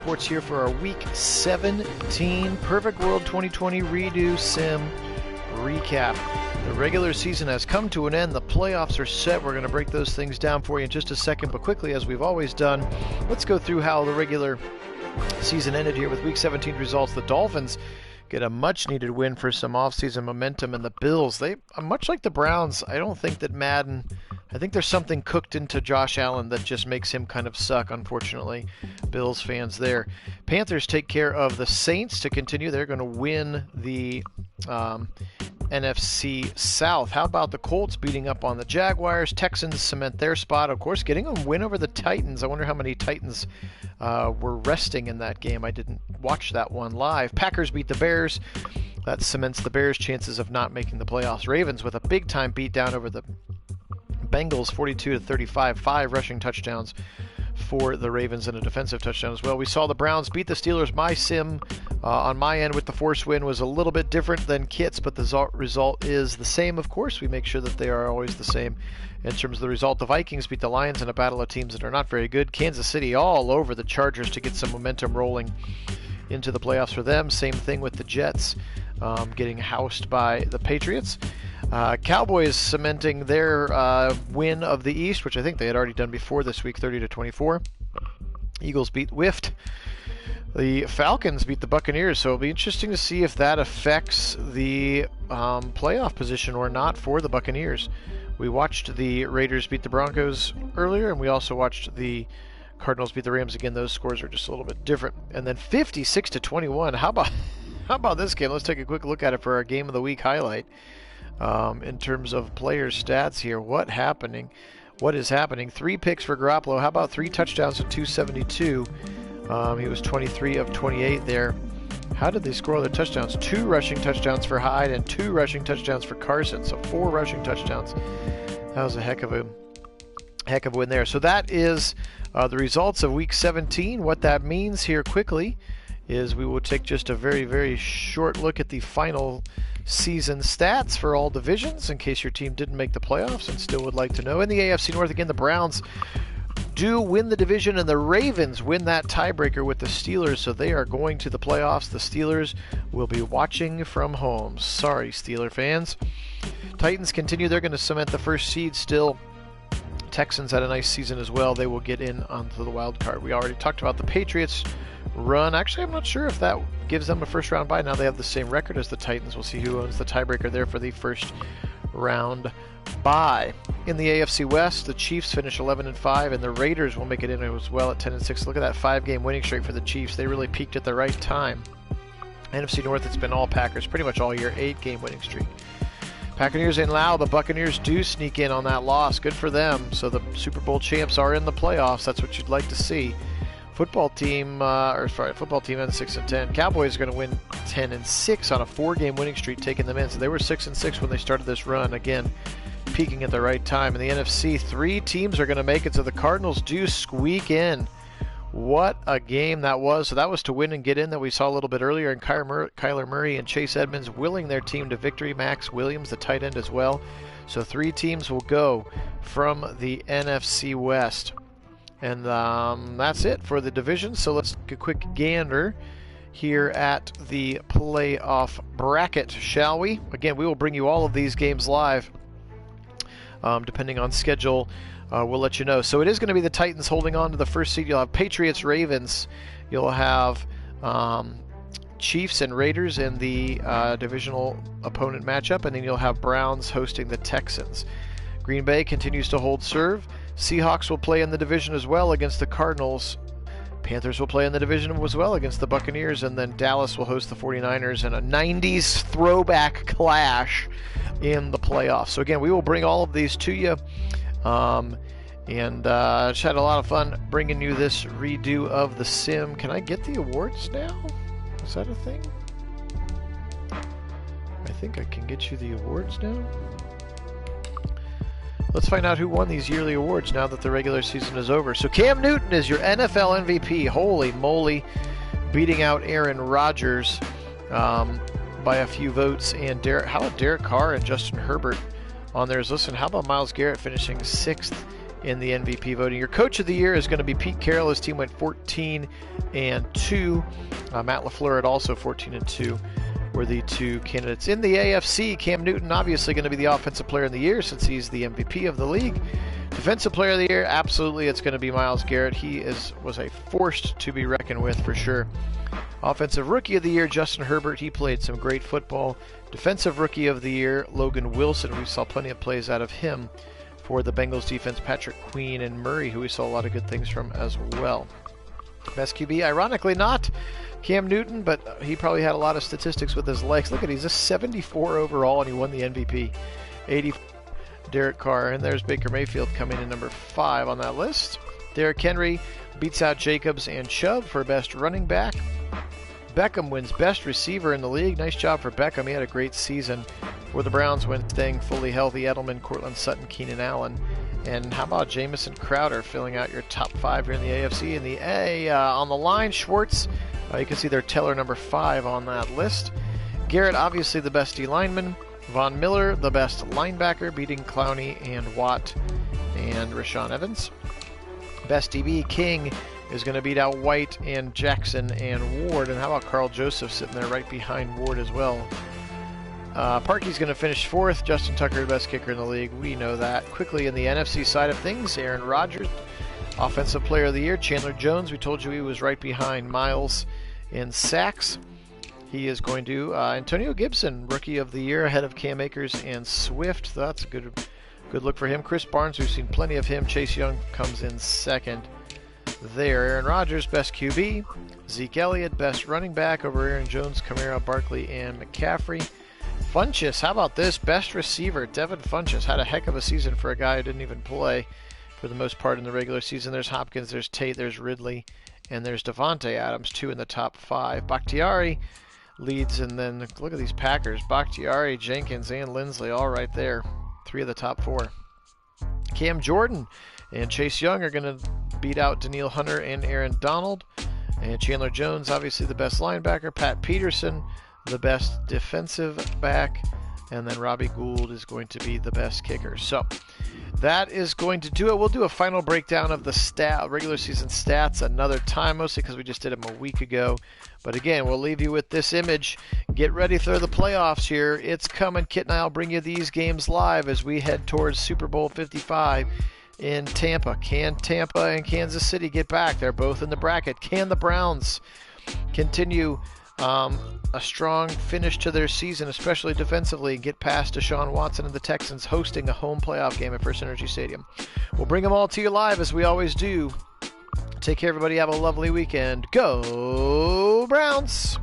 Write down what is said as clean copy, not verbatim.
Sports here for our Week 17 Perfect World 2020 Redo Sim recap. The regular season has come to an end. The playoffs are set. We're going to break those things down for you in just a second, but quickly, as we've always done, let's go through how the regular season ended here with Week 17 results. The Dolphins get a much-needed win for some off-season momentum, and the Bills, they much like the Browns. I don't think that Madden, I think there's something cooked into Josh Allen that just makes him kind of suck, unfortunately. Bills fans there. Panthers take care of the Saints to continue. They're going to win the NFC South. How about the Colts beating up on the Jaguars? Texans cement their spot. Of course, getting a win over the Titans. I wonder how many Titans were resting in that game. I didn't watch that one live. Packers beat the Bears. That cements the Bears' chances of not making the playoffs. Ravens with a big-time beat down over the Bengals, 42-35, 5 rushing touchdowns for the Ravens and a defensive touchdown as well. We saw the Browns beat the Steelers. My sim on my end with the force win was a little bit different than Kit's, but the result is the same. Of course, we make sure that they are always the same in terms of the result. The Vikings beat the Lions in a battle of teams that are not very good. Kansas City all over the Chargers to get some momentum rolling into the playoffs for them. Same thing with the Jets getting housed by the Patriots. Cowboys cementing their win of the East, which I think they had already done before this week, 30-24. Eagles whiffed. The Falcons beat the Buccaneers, so it'll be interesting to see if that affects the playoff position or not for the Buccaneers. We watched the Raiders beat the Broncos earlier, and we also watched the Cardinals beat the Rams. Again, those scores are just a little bit different. And then 56-21. How about this game? Let's take a quick look at it for our Game of the Week highlight. In terms of players' stats here, what is happening? 3 picks for Garoppolo. How about 3 touchdowns to 272? He was 23 of 28 there. How did they score their touchdowns? 2 rushing touchdowns for Hyde and 2 rushing touchdowns for Carson. So 4 rushing touchdowns. That was a heck of a win there. So that is the results of Week 17. What that means here quickly is we will take just a very, very short look at the final season stats for all divisions in case your team didn't make the playoffs and still would like to know. In the AFC North, again, the Browns do win the division, and the Ravens win that tiebreaker with the Steelers, so they are going to the playoffs. The Steelers will be watching from home. Sorry, Steeler fans. Titans continue. They're going to cement the first seed still. Texans had a nice season as well. They will get in onto the wild card. We already talked about the Patriots run. Actually, I'm not sure if that gives them a first round bye. Now they have the same record as the Titans. We'll see who owns the tiebreaker there for the first round bye. In the AFC West, the Chiefs finish 11-5, and the Raiders will make it in as well at 10-6. Look at that 5-game winning streak for the Chiefs. They really peaked at the right time. NFC North, it's been all Packers pretty much all year. 8-game winning streak. Buccaneers in Lao. The Buccaneers do sneak in on that loss. Good for them. So the Super Bowl champs are in the playoffs. That's what you'd like to see. Football team ends 6-10. Cowboys are going to win 10-6 on a 4-game winning streak, taking them in. So they were 6-6 when they started this run. Again, peaking at the right time. In the NFC, 3 teams are going to make it. So the Cardinals do squeak in. What a game that was. So that was to win and get in that we saw a little bit earlier. And Kyler Murray and Chase Edmonds willing their team to victory. Max Williams, the tight end, as well. So 3 teams will go from the NFC West. And that's it for the division. So let's take a quick gander here at the playoff bracket, shall we? Again, we will bring you all of these games live, depending on schedule. We'll let you know. So it is going to be the Titans holding on to the first seed. You'll have Patriots, Ravens. You'll have Chiefs and Raiders in the divisional opponent matchup. And then you'll have Browns hosting the Texans. Green Bay continues to hold serve. Seahawks will play in the division as well against the Cardinals. Panthers will play in the division as well against the Buccaneers. And then Dallas will host the 49ers in a 90s throwback clash in the playoffs. So again, we will bring all of these to you. Just had a lot of fun bringing you this redo of the sim. Can I get the awards now? Is that a thing? I think I can get you the awards now. Let's find out who won these yearly awards now that the regular season is over. So Cam Newton is your NFL MVP. Holy moly. Beating out Aaron Rodgers by a few votes. And how about Derek Carr and Justin Herbert on theirs? Listen, how about Myles Garrett finishing 6th in the MVP voting. Your coach of the year is going to be Pete Carroll. His team went 14-2. Matt LaFleur at also 14-2 were the two candidates. In the AFC, Cam Newton obviously going to be the offensive player of the year since he's the MVP of the league. Defensive player of the year, absolutely, it's going to be Myles Garrett. He was a force to be reckoned with for sure. Offensive rookie of the year, Justin Herbert. He played some great football. Defensive rookie of the year, Logan Wilson. We saw plenty of plays out of him for the Bengals defense. Patrick Queen and Murray, who we saw a lot of good things from as well. Best QB, ironically not Cam Newton, but he probably had a lot of statistics with his legs. Look at, he's a 74 overall, and he won the MVP. 80. Derek Carr, and there's Baker Mayfield coming in number 5 on that list. Derrick Henry beats out Jacobs and Chubb for best running back. Beckham wins best receiver in the league. Nice job for Beckham. He had a great season for the Browns when staying fully healthy. Edelman, Cortland Sutton, Keenan Allen. And how about Jamison Crowder filling out your top 5 here in the AFC? In the A, on the line, Schwartz. You can see their teller number 5 on that list. Garrett, obviously the best D lineman. Von Miller, the best linebacker, beating Clowney and Watt and Rashaan Evans. Best DB, King is going to beat out White and Jackson and Ward. And how about Carl Joseph sitting there right behind Ward as well? Parkey's going to finish 4th. Justin Tucker, the best kicker in the league. We know that. Quickly in the NFC side of things, Aaron Rodgers, Offensive Player of the Year. Chandler Jones, we told you he was right behind Miles in sacks. He is going to Antonio Gibson, Rookie of the Year, ahead of Cam Akers and Swift. That's a good look for him. Chris Barnes, we've seen plenty of him. Chase Young comes in 2nd there. Aaron Rodgers, best QB. Zeke Elliott, best running back over Aaron Jones, Kamara, Barkley, and McCaffrey. Funchess, how about this? Best receiver, Devin Funchess. Had a heck of a season for a guy who didn't even play for the most part in the regular season. There's Hopkins, there's Tate, there's Ridley, and there's Devontae Adams, 2 in the top 5. Bakhtiari leads, and then look at these Packers. Bakhtiari, Jenkins, and Lindsley all right there. 3 of the top 4. Cam Jordan and Chase Young are going to beat out Daniil Hunter and Aaron Donald. And Chandler Jones, obviously the best linebacker. Pat Peterson, the best defensive back. And then Robbie Gould is going to be the best kicker. So that is going to do it. We'll do a final breakdown of the regular season stats another time, mostly because we just did them a week ago. But again, we'll leave you with this image. Get ready for the playoffs here. It's coming. Kit and I will bring you these games live as we head towards Super Bowl 55 in Tampa. Can Tampa and Kansas City get back? They're both in the bracket. Can the Browns continue a strong finish to their season, especially defensively, and get past Deshaun Watson and the Texans hosting a home playoff game at First Energy Stadium? We'll bring them all to you live as we always do. Take care, everybody. Have a lovely weekend. Go Browns!